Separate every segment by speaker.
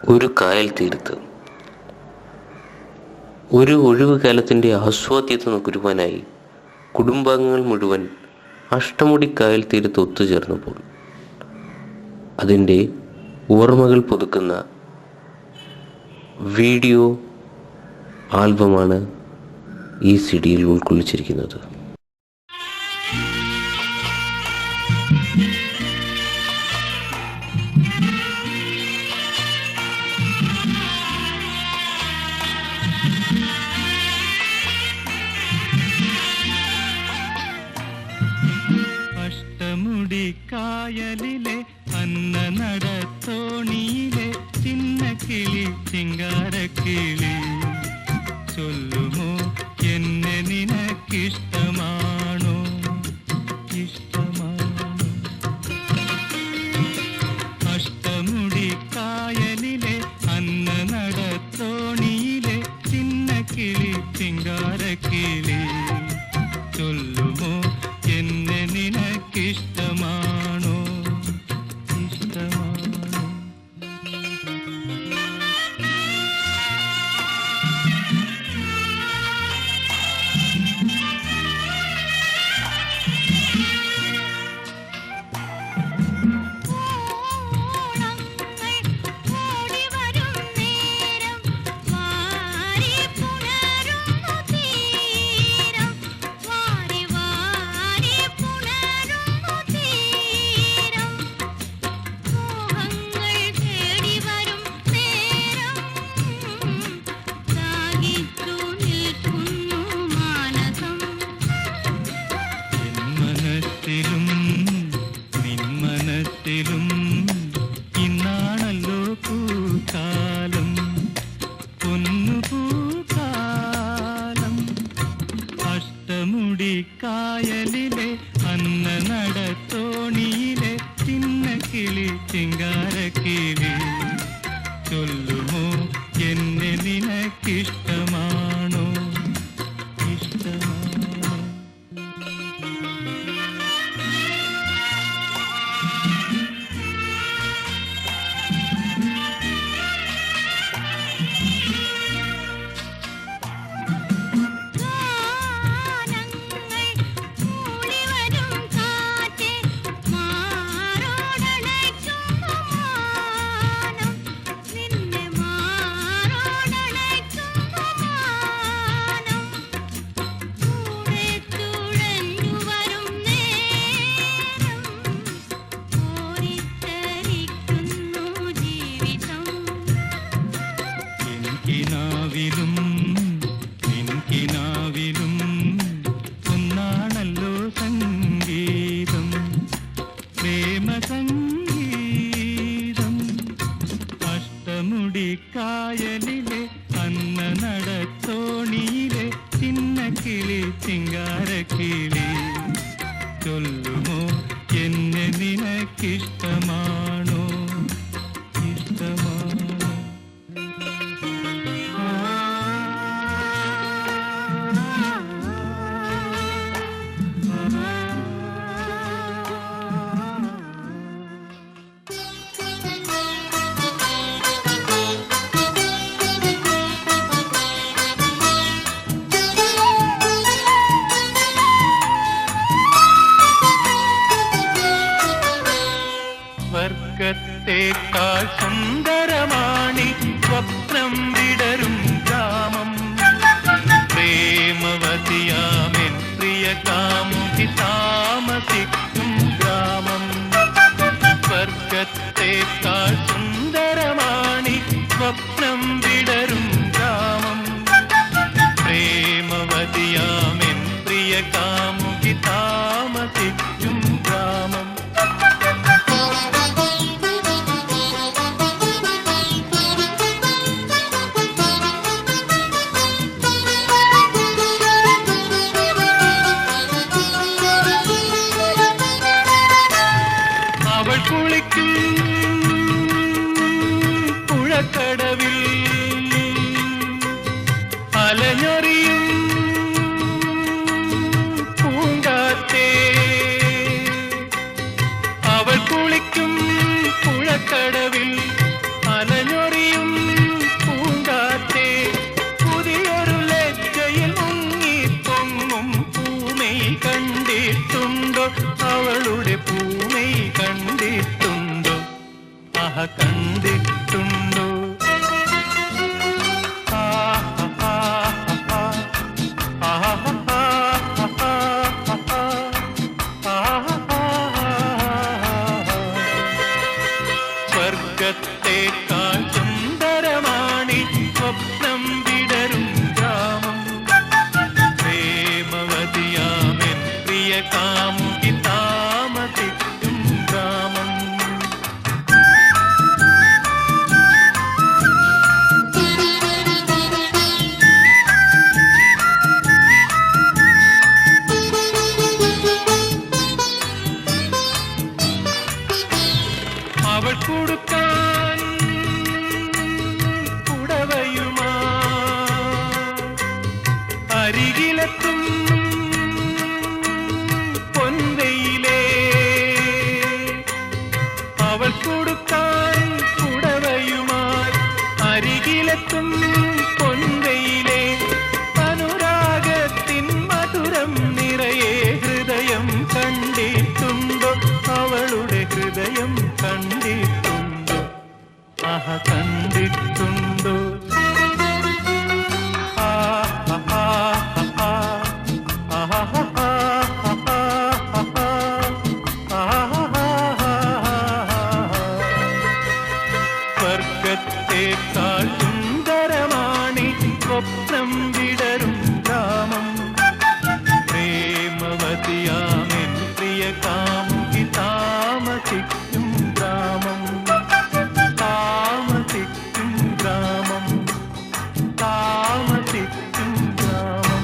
Speaker 1: ഒരു കായൽ തീരത്ത് ഒരു ഒഴിവുകാലത്തിൻ്റെ ആസ്വാദ്യത നുകരുവാനായി കുടുംബാംഗങ്ങൾ മുഴുവൻ അഷ്ടമുടി കായൽ തീരത്ത് ഒത്തുചേർന്നപ്പോൾ അതിൻ്റെ ഓർമ്മകൾ പുതുക്കുന്ന വീഡിയോ ആൽബമാണ് ഈ സിഡിയിൽ ഉൾക്കൊള്ളിച്ചിരിക്കുന്നത്.
Speaker 2: അഷ്ടമുടി കായലിലെ അന്ന നടത്തോണിയിലെ ചിന്ന കിളി ചിങ്കാരക്കിളി ചൊല്ലുമോ എന്നെ നിനക്കിഷ്ടമാണോ ഇഷ്ടമാണോ? അഷ്ടമുടി കായലിലെ അന്ന നടത്തോണിയിലെ ചിന്ന കിളി ചിങ്കാരക്കിളി ചൊല്ലുമോ എന്നെ നിനക്കിഷ്ടമാണോ ഇഷ്ടമാണോ? ഇന്നാണല്ലോ പൂക്കാലം പൊന്നുപൂക്കാലം. അഷ്ടമുടി കായലിലെ അന്ന നടത്തോണിയിലെ ചിന്ന കിളി ചിങ്കാരക്കിളി ചൊല്ലുമോ എന്നെ നിനക്കിഷ്ടമാണോ ഇഷ്ടമാണോ? നിൻകിനാവിലും ഒന്നാണല്ലോ സംഗീതം പ്രേമസംഗീതം. അഷ്ടമുടി കായലിലെ അന്ന നടത്തോണിയിലെ ചിന്ന കിളി ചിങ്കാരക്കിളി ചൊല്ലുമോ എന്നെ നിനക്കിഷ്ടമാണോ ഇഷ്ടമാണോ? സ്വർഗത്തേക്കാൾ സുന്ദരമാണി സ്വപ്നം വിടരും ഗ്രാമം പ്രേമവതിയാമെൻ പ്രിയ കാമുകി താമസിക്കും ഗ്രാമം. സ്വർഗത്തേക്കാൾ സുന്ദരമാണി സ്വപ്നം വിടരും ഗ്രാമം പ്രേമവതിയാമെൻ പ്രിയ കാമുകി താമസിക്കും ഗ്രാമം. അവൾ കുളിക്കും പുഴക്കടവിൽ അലഞ്ഞൊറിയും പൂങ്കാറ്റേ കണ്ടിട്ടുണ്ടോ? അവളുടെ പൂമൈ കണ്ടിട്ടുണ്ടോ? ആഹ കണ്ടിട്ടുണ്ടോ? സ്വർഗത്തേക്കാൾ സുന്ദരമാണി സ്വപ്നം വിടരും ഗ്രാമം. പ്രേമവതിയാമെൻ പ്രിയ കാമുകി താമസിക്കും ഗ്രാമം. അവൾ കൊടുക്കാൻ പുടവയുമാ അരികിലെത്തും പൊൻവെയിലേ. അവൾ കൊടുക്കാൻ പുടവയുമായി അരികിലെത്തും പൊൻവെയിലേ. അനുരാഗത്തിൻ മധുരം നിറയെ ഹൃദയം കണ്ടിട്ടുണ്ടോ? അവളുടെ ഹൃദയം കണ്ടിട്ടുണ്ടോ? ആഹ കണ്ടിട്ടുണ്ടോ? സ്വർഗത്തേക്കാൾ സുന്ദരമാണി സ്വപ്നം വിടരും ഗ്രാമം. പ്രേമവതിയാമെൻ പ്രിയ കാമുകി താമസിക്കും ഗ്രാമം. താമസിക്കും ഗ്രാമം. താമസിക്കും ഗ്രാമം.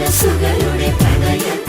Speaker 3: മനസ്സുകളുടെ പ്രണയം